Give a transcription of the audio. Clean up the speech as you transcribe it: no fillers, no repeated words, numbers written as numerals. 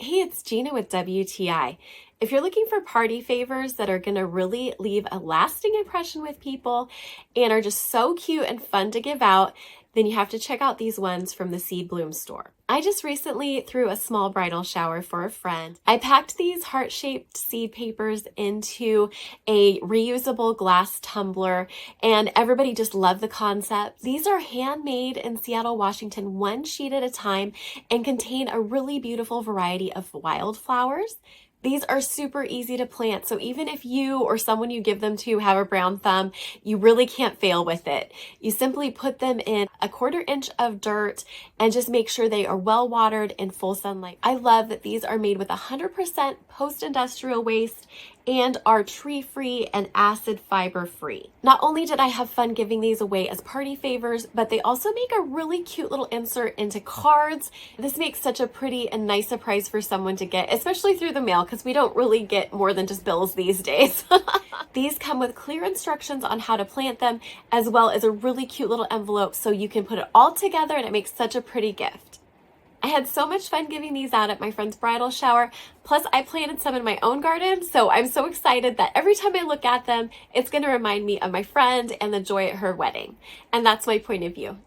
Hey, it's Gina with WTI. If you're looking for party favors that are going to really leave a lasting impression with people and are just so cute and fun to give out, then you have to check out these ones from the Seed Bloom store. I just recently threw a small bridal shower for a friend. I packed these heart-shaped seed papers into a reusable glass tumbler, and everybody just loved the concept. These are handmade in Seattle, Washington, one sheet at a time, and contain a really beautiful variety of wildflowers. These are super easy to plant, so even if you or someone you give them to have a brown thumb, you really can't fail with it. You simply put them in a 1/4 inch of dirt and just make sure they are well watered in full sunlight. I love that these are made with 100% post-industrial waste and are tree-free and acid fiber-free. Not only did I have fun giving these away as party favors, but they also make a really cute little insert into cards. This makes such a pretty and nice surprise for someone to get, especially through the mail, because we don't really get more than just bills these days. These come with clear instructions on how to plant them, as well as a really cute little envelope so you can put it all together, and it makes such a pretty gift. I had so much fun giving these out at my friend's bridal shower. Plus, I planted some in my own garden, so I'm so excited that every time I look at them, it's going to remind me of my friend and the joy at her wedding. And that's my point of view.